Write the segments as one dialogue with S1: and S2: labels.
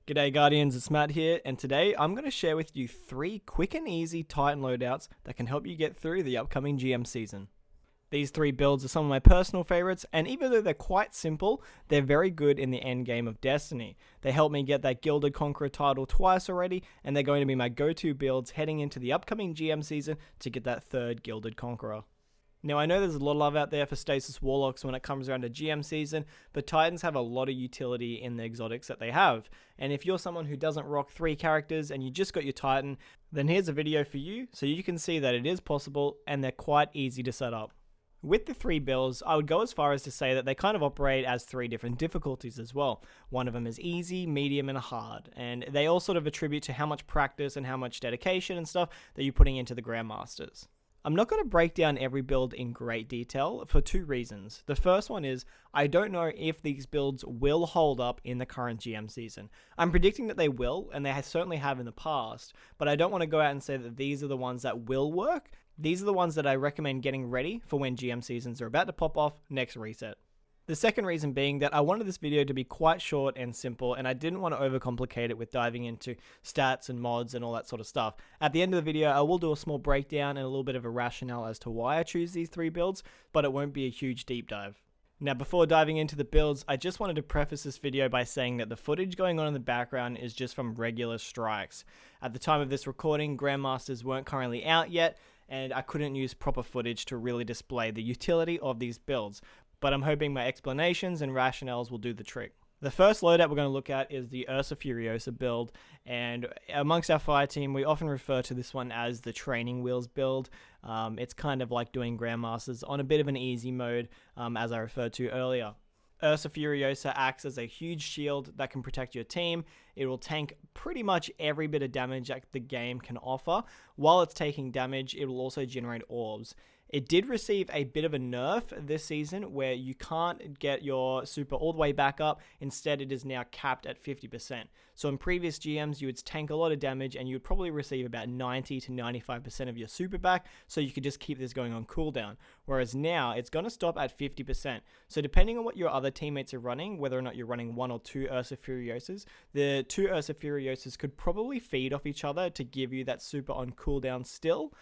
S1: G'day Guardians, it's Matt here, and today I'm going to share with you 3 quick and easy Titan loadouts that can help you get through the upcoming GM season. These 3 builds are some of my personal favorites, and even though they're quite simple, they're very good in the end game of Destiny. They helped me get that Gilded Conqueror title twice already, and they're going to be my go-to builds heading into the upcoming GM season to get that 3rd Gilded Conqueror. Now, I know there's a lot of love out there for Stasis Warlocks when it comes around to GM season, but Titans have a lot of utility in the exotics that they have. And if you're someone who doesn't rock 3 characters and you just got your Titan, then here's a video for you so you can see that it is possible and they're quite easy to set up. With the 3 builds, I would go as far as to say that they kind of operate as 3 different difficulties as well. One of them is easy, medium, and hard, and they all sort of attribute to how much practice and how much dedication and stuff that you're putting into the Grandmasters. I'm not going to break down every build in great detail for 2 reasons. The first one is, I don't know if these builds will hold up in the current GM season. I'm predicting that they will, and they certainly have in the past, but I don't want to go out and say that these are the ones that will work. These are the ones that I recommend getting ready for when GM seasons are about to pop off next reset. The second reason being that I wanted this video to be quite short and simple, and I didn't want to overcomplicate it with diving into stats and mods and all that sort of stuff. At the end of the video, I will do a small breakdown and a little bit of a rationale as to why I choose these 3 builds, but it won't be a huge deep dive. Now, before diving into the builds, I just wanted to preface this video by saying that the footage going on in the background is just from regular strikes. At the time of this recording, Grandmasters weren't currently out yet, and I couldn't use proper footage to really display the utility of these builds. But I'm hoping my explanations and rationales will do the trick. The first loadout we're going to look at is the Ursa Furiosa build, and amongst our fire team we often refer to this one as the training wheels build. It's kind of like doing Grandmasters on a bit of an easy mode, as I referred to earlier. Ursa Furiosa acts as a huge shield that can protect your team. It will tank pretty much every bit of damage that the game can offer. While it's taking damage, it will also generate orbs. It did receive a bit of a nerf this season where you can't get your super all the way back up. Instead, it is now capped at 50%. So in previous GMs, you would tank a lot of damage and you would probably receive about 90 to 95% of your super back, so you could just keep this going on cooldown. Whereas now, it's going to stop at 50%. So depending on what your other teammates are running, whether or not you're running 1 or 2 Ursa Furiosas, the 2 Ursa Furiosas could probably feed off each other to give you that super on cooldown still.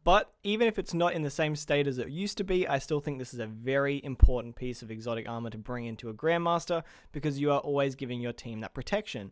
S1: But even if it's not in the same state as it used to be, I still think this is a very important piece of exotic armor to bring into a Grandmaster, because you are always giving your team that protection.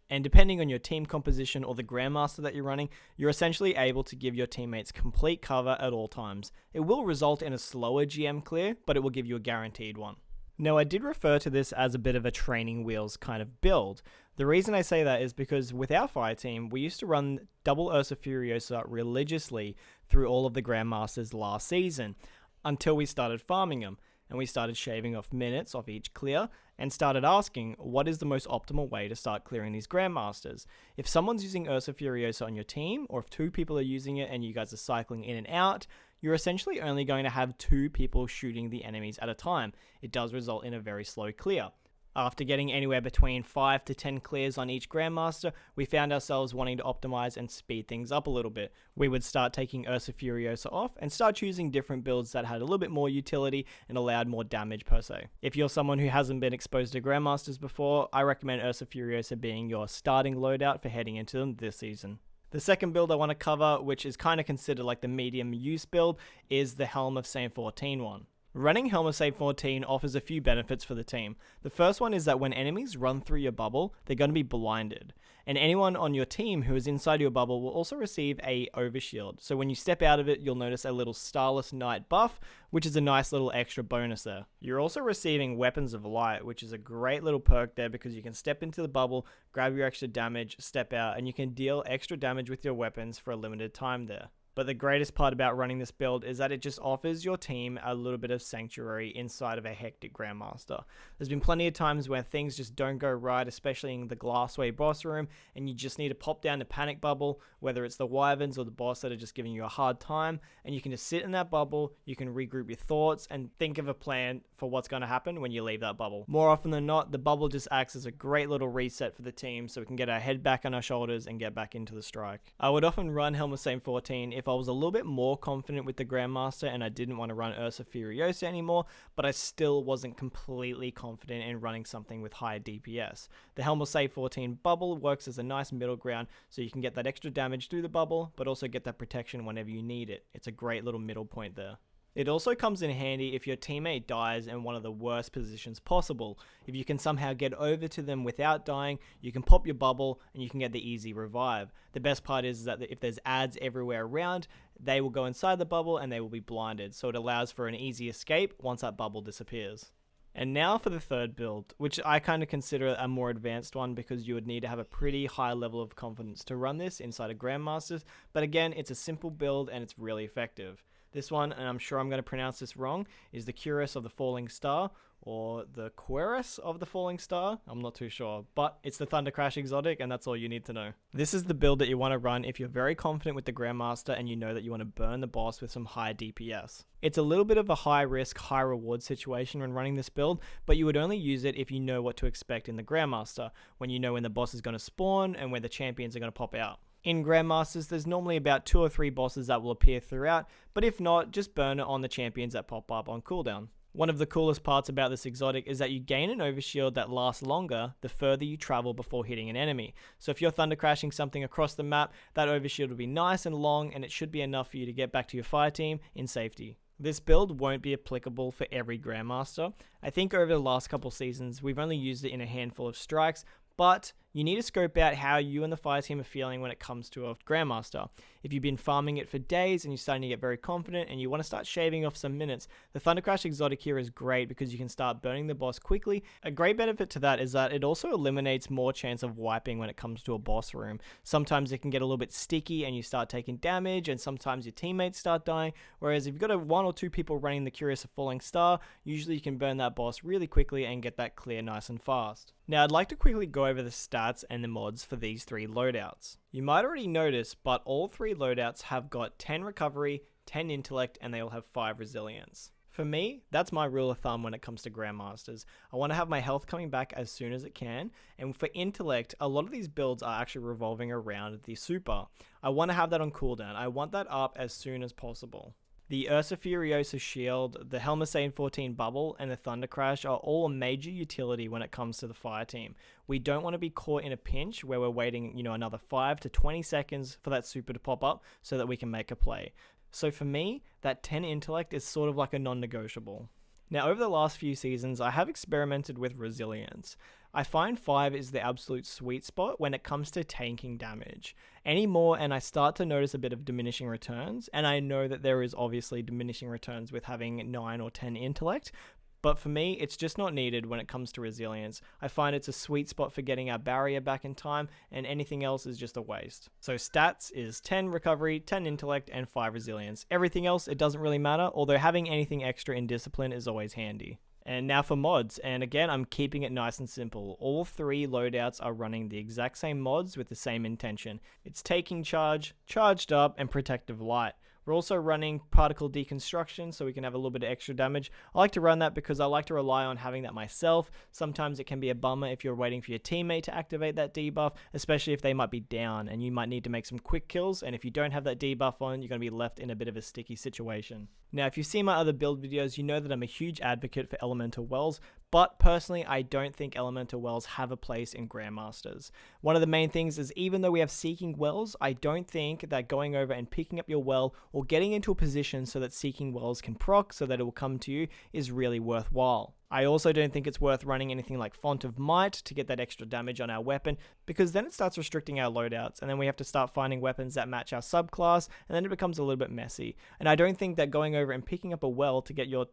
S1: And depending on your team composition or the Grandmaster that you're running, you're essentially able to give your teammates complete cover at all times. It will result in a slower GM clear, but it will give you a guaranteed one. Now, I did refer to this as a bit of a training wheels kind of build. The reason I say that is because with our fire team, we used to run double Ursa Furiosa religiously through all of the Grandmasters last season, until we started farming them, and we started shaving off minutes off each clear, and started asking, what is the most optimal way to start clearing these Grandmasters? If someone's using Ursa Furiosa on your team, or if 2 people are using it and you guys are cycling in and out, you're essentially only going to have 2 people shooting the enemies at a time. It does result in a very slow clear. After getting anywhere between 5 to 10 clears on each Grandmaster, we found ourselves wanting to optimize and speed things up a little bit. We would start taking Ursa Furiosa off and start choosing different builds that had a little bit more utility and allowed more damage per se. If you're someone who hasn't been exposed to Grandmasters before, I recommend Ursa Furiosa being your starting loadout for heading into them this season. The second build I want to cover, which is kind of considered like the medium use build, is the Helm of Saint 14 one. Running Helm of Saint 14 offers a few benefits for the team. The first one is that when enemies run through your bubble, they're going to be blinded. And anyone on your team who is inside your bubble will also receive a overshield. So when you step out of it, you'll notice a little Starless Knight buff, which is a nice little extra bonus there. You're also receiving Weapons of Light, which is a great little perk there because you can step into the bubble, grab your extra damage, step out, and you can deal extra damage with your weapons for a limited time there. But the greatest part about running this build is that it just offers your team a little bit of sanctuary inside of a hectic Grandmaster. There's been plenty of times where things just don't go right, especially in the Glassway boss room, and you just need to pop down the panic bubble, whether it's the Wyverns or the boss that are just giving you a hard time, and you can just sit in that bubble, you can regroup your thoughts, and think of a plan for what's going to happen when you leave that bubble. More often than not, the bubble just acts as a great little reset for the team, so we can get our head back on our shoulders and get back into the strike. I would often run Helm of Saint 14 if I was a little bit more confident with the Grandmaster and I didn't want to run Ursa Furiosa anymore, but I still wasn't completely confident in running something with higher DPS. The Helm of Saint 14 bubble works as a nice middle ground, so you can get that extra damage through the bubble, but also get that protection whenever you need it. It's a great little middle point there. It also comes in handy if your teammate dies in one of the worst positions possible. If you can somehow get over to them without dying, you can pop your bubble and you can get the easy revive. The best part is that if there's ads everywhere around, they will go inside the bubble and they will be blinded, so it allows for an easy escape once that bubble disappears. And now for the third build, which I kind of consider a more advanced one because you would need to have a pretty high level of confidence to run this inside of Grandmasters, but again, it's a simple build and it's really effective. This one, and I'm sure I'm going to pronounce this wrong, is the Cuirass of the Falling Star, or the Cuirass of the Falling Star. I'm not too sure, but it's the Thunder Crash exotic, and that's all you need to know. This is the build that you want to run if you're very confident with the Grandmaster and you know that you want to burn the boss with some high DPS. It's a little bit of a high risk, high reward situation when running this build, but you would only use it if you know what to expect in the Grandmaster, when you know when the boss is going to spawn and when the champions are going to pop out. In Grandmasters, there's normally about 2 or 3 bosses that will appear throughout, but if not, just burn it on the champions that pop up on cooldown. One of the coolest parts about this exotic is that you gain an overshield that lasts longer the further you travel before hitting an enemy. So if you're thunder crashing something across the map, that overshield will be nice and long and it should be enough for you to get back to your fire team in safety. This build won't be applicable for every Grandmaster. I think over the last couple seasons, we've only used it in a handful of strikes, but you need to scope out how you and the fire team are feeling when it comes to a Grandmaster. If you've been farming it for days and you're starting to get very confident and you want to start shaving off some minutes, the Thunder Crash exotic here is great because you can start burning the boss quickly. A great benefit to that is that it also eliminates more chance of wiping when it comes to a boss room. Sometimes it can get a little bit sticky and you start taking damage, and sometimes your teammates start dying, whereas if you've got 1 or 2 people running the Cuirass of Falling Star, usually you can burn that boss really quickly and get that clear nice and fast. Now I'd like to quickly go over the stats and the mods for these 3 loadouts. You might already notice, but all 3 loadouts have got 10 recovery, 10 intellect, and they all have 5 resilience. For me, that's my rule of thumb when it comes to Grandmasters. I want to have my health coming back as soon as it can, and for intellect, a lot of these builds are actually revolving around the super. I want to have that on cooldown. I want that up as soon as possible. The Ursa Furiosa shield, the Helm of Saint 14 bubble, and the Thunder Crash are all a major utility when it comes to the fire team. We don't want to be caught in a pinch where we're waiting, another 5 to 20 seconds for that super to pop up so that we can make a play. So for me, that 10 intellect is sort of like a non-negotiable. Now, over the last few seasons, I have experimented with resilience. I find 5 is the absolute sweet spot when it comes to tanking damage. Any more and I start to notice a bit of diminishing returns, and I know that there is obviously diminishing returns with having 9 or 10 intellect, but for me, it's just not needed when it comes to resilience. I find it's a sweet spot for getting our barrier back in time, and anything else is just a waste. So stats is 10 recovery, 10 intellect, and 5 resilience. Everything else, it doesn't really matter, although having anything extra in discipline is always handy. And now for mods, and again, I'm keeping it nice and simple. All 3 loadouts are running the exact same mods with the same intention. It's taking charge, charged up, and protective light. We're also running particle deconstruction so we can have a little bit of extra damage. I like to run that because I like to rely on having that myself. Sometimes it can be a bummer if you're waiting for your teammate to activate that debuff, especially if they might be down and you might need to make some quick kills, and if you don't have that debuff on, you're going to be left in a bit of a sticky situation. Now, if you've seen my other build videos, you know that I'm a huge advocate for elemental wells, but personally, I don't think elemental wells have a place in Grandmasters. One of the main things is even though we have seeking wells, I don't think that going over and picking up your well or getting into a position so that seeking wells can proc so that it will come to you is really worthwhile. I also don't think it's worth running anything like Font of Might to get that extra damage on our weapon, because then it starts restricting our loadouts, and then we have to start finding weapons that match our subclass, and then it becomes a little bit messy. And I don't think that going over and picking up a well to get your,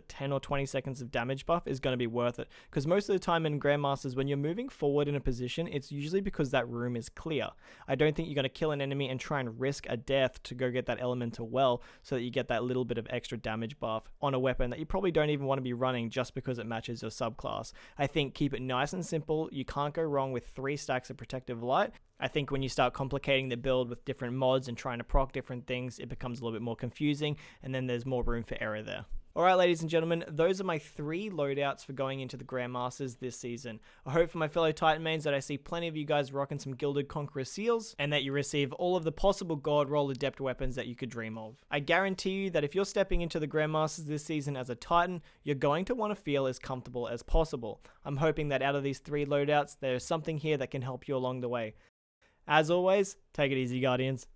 S1: 10 or 20 seconds of damage buff is going to be worth it, because most of the time in Grandmasters, when you're moving forward in a position, it's usually because that room is clear. I don't think you're going to kill an enemy and try and risk a death to go get that elemental well so that you get that little bit of extra damage buff on a weapon that you probably don't even want to be running just because it matches your subclass. I think keep it nice and simple. You can't go wrong with 3 stacks of protective light. I think when you start complicating the build with different mods and trying to proc different things, it becomes a little bit more confusing, and then there's more room for error there. Alright ladies and gentlemen, those are my 3 loadouts for going into the Grandmasters this season. I hope for my fellow Titan mains that I see plenty of you guys rocking some Gilded Conqueror seals, and that you receive all of the possible God roll adept weapons that you could dream of. I guarantee you that if you're stepping into the Grandmasters this season as a Titan, you're going to want to feel as comfortable as possible. I'm hoping that out of these 3 loadouts, there's something here that can help you along the way. As always, take it easy Guardians.